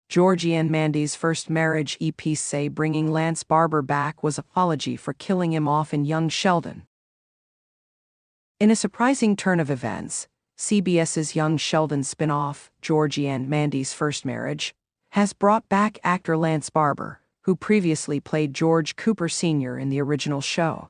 Georgie and Mandy's first marriage EP say bringing Lance Barber back was apology for killing him off in young Sheldon. In a surprising turn of events, CBS's Young Sheldon spin-off, Georgie and Mandy's First Marriage, has brought back actor Lance Barber, who previously played George Cooper Sr. in the original show.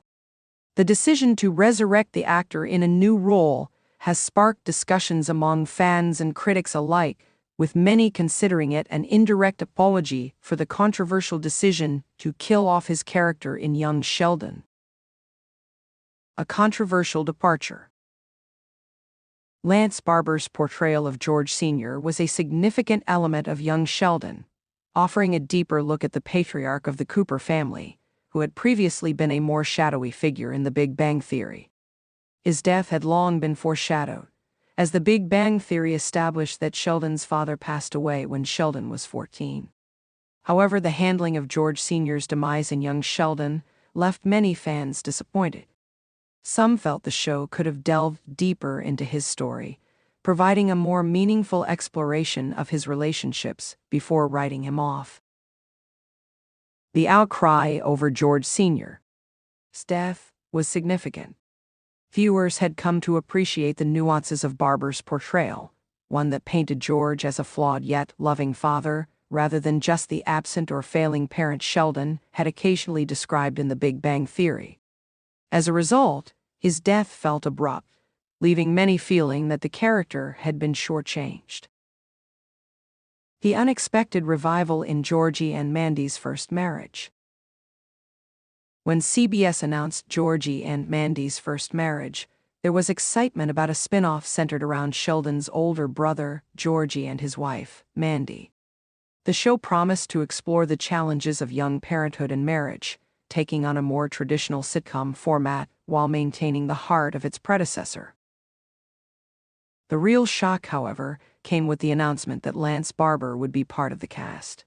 The decision to resurrect the actor in a new role has sparked discussions among fans and critics alike, with many considering it an indirect apology for the controversial decision to kill off his character in Young Sheldon. A controversial departure. Lance Barber's portrayal of George Sr. was a significant element of Young Sheldon, offering a deeper look at the patriarch of the Cooper family, who had previously been a more shadowy figure in The Big Bang Theory. His death had long been foreshadowed, as The Big Bang Theory established that Sheldon's father passed away when Sheldon was 14. However, the handling of George Sr.'s demise in Young Sheldon left many fans disappointed. Some felt the show could have delved deeper into his story, providing a more meaningful exploration of his relationships before writing him off. The outcry over George Sr.'s death was significant. Viewers had come to appreciate the nuances of Barber's portrayal, one that painted George as a flawed yet loving father, rather than just the absent or failing parent Sheldon had occasionally described in The Big Bang Theory. As a result, his death felt abrupt, leaving many feeling that the character had been shortchanged. The unexpected revival in Georgie and Mandy's First Marriage. When CBS announced Georgie and Mandy's First Marriage, there was excitement about a spin-off centered around Sheldon's older brother, Georgie, and his wife, Mandy. The show promised to explore the challenges of young parenthood and marriage, taking on a more traditional sitcom format while maintaining the heart of its predecessor. The real shock, however, came with the announcement that Lance Barber would be part of the cast.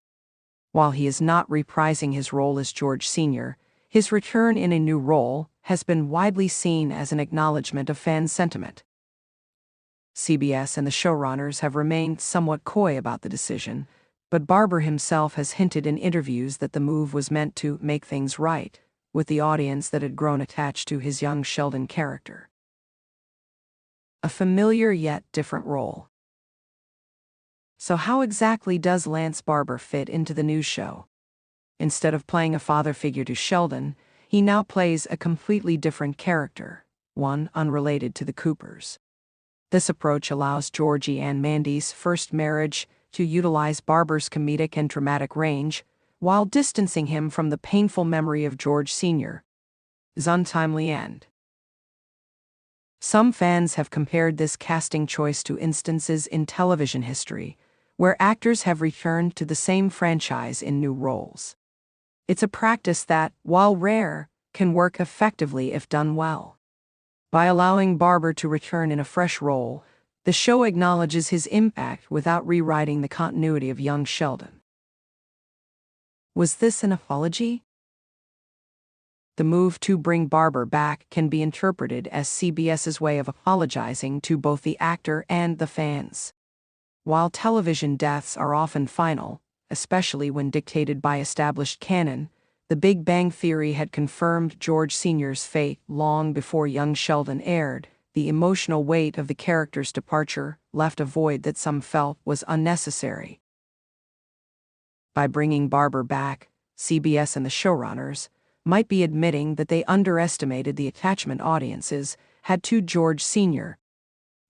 While he is not reprising his role as George Sr., his return in a new role has been widely seen as an acknowledgement of fan sentiment. CBS and the showrunners have remained somewhat coy about the decision, but Barber himself has hinted in interviews that the move was meant to make things right with the audience that had grown attached to his young Sheldon character. A familiar yet different role. So how exactly does Lance Barber fit into the new show? Instead of playing a father figure to Sheldon, he now plays a completely different character, one unrelated to the Coopers. This approach allows Georgie and Mandy's First Marriage to utilize Barber's comedic and dramatic range, while distancing him from the painful memory of George Sr.'s untimely end. Some fans have compared this casting choice to instances in television history, where actors have returned to the same franchise in new roles. It's a practice that, while rare, can work effectively if done well. By allowing Barber to return in a fresh role, the show acknowledges his impact without rewriting the continuity of young Sheldon. Was this an apology? The move to bring Barber back can be interpreted as CBS's way of apologizing to both the actor and the fans. While television deaths are often final, especially when dictated by established canon, The Big Bang Theory had confirmed George Sr.'s fate long before Young Sheldon aired. The emotional weight of the character's departure left a void that some felt was unnecessary. By bringing Barber back, CBS and the showrunners might be admitting that they underestimated the attachment audiences had to George Sr.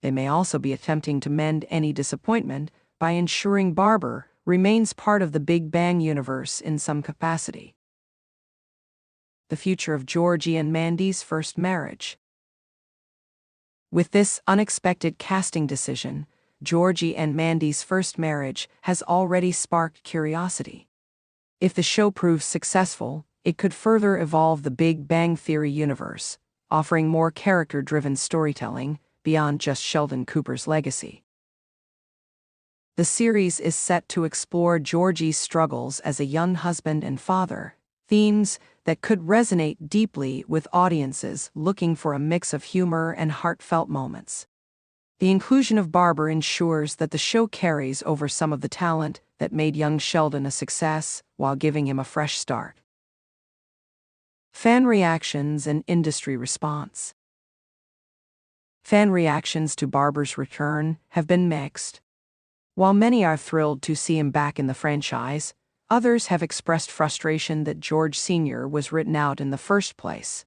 They may also be attempting to mend any disappointment by ensuring Barber remains part of the Big Bang universe in some capacity. The future of Georgie and Mandy's First Marriage. With this unexpected casting decision, Georgie and Mandy's First Marriage has already sparked curiosity. If the show proves successful, it could further evolve the Big Bang Theory universe, offering more character-driven storytelling beyond just Sheldon Cooper's legacy. The series is set to explore Georgie's struggles as a young husband and father, themes that could resonate deeply with audiences looking for a mix of humor and heartfelt moments. The inclusion of Barber ensures that the show carries over some of the talent that made young Sheldon a success while giving him a fresh start. Fan reactions and industry response. Fan reactions to Barber's return have been mixed. While many are thrilled to see him back in the franchise, others have expressed frustration that George Sr. was written out in the first place.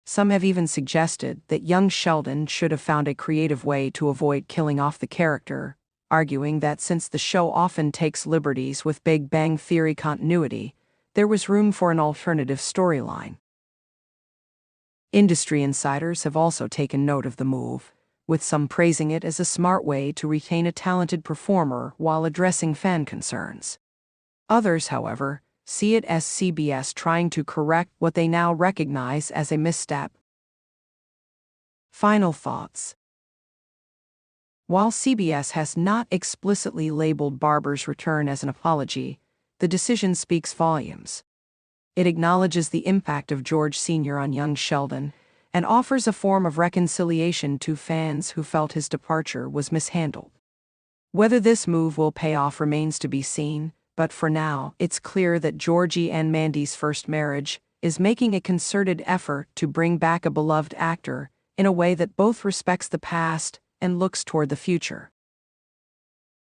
Some have even suggested that young Sheldon should have found a creative way to avoid killing off the character, arguing that since the show often takes liberties with Big Bang Theory continuity, there was room for an alternative storyline. Industry insiders have also taken note of the move, with some praising it as a smart way to retain a talented performer while addressing fan concerns. Others, however, see it as CBS trying to correct what they now recognize as a misstep. Final thoughts. While CBS has not explicitly labeled Barber's return as an apology, the decision speaks volumes. It acknowledges the impact of George Sr. on young Sheldon and offers a form of reconciliation to fans who felt his departure was mishandled. Whether this move will pay off remains to be seen, but for now, it's clear that Georgie and Mandy's first marriage is making a concerted effort to bring back a beloved actor in a way that both respects the past and looks toward the future.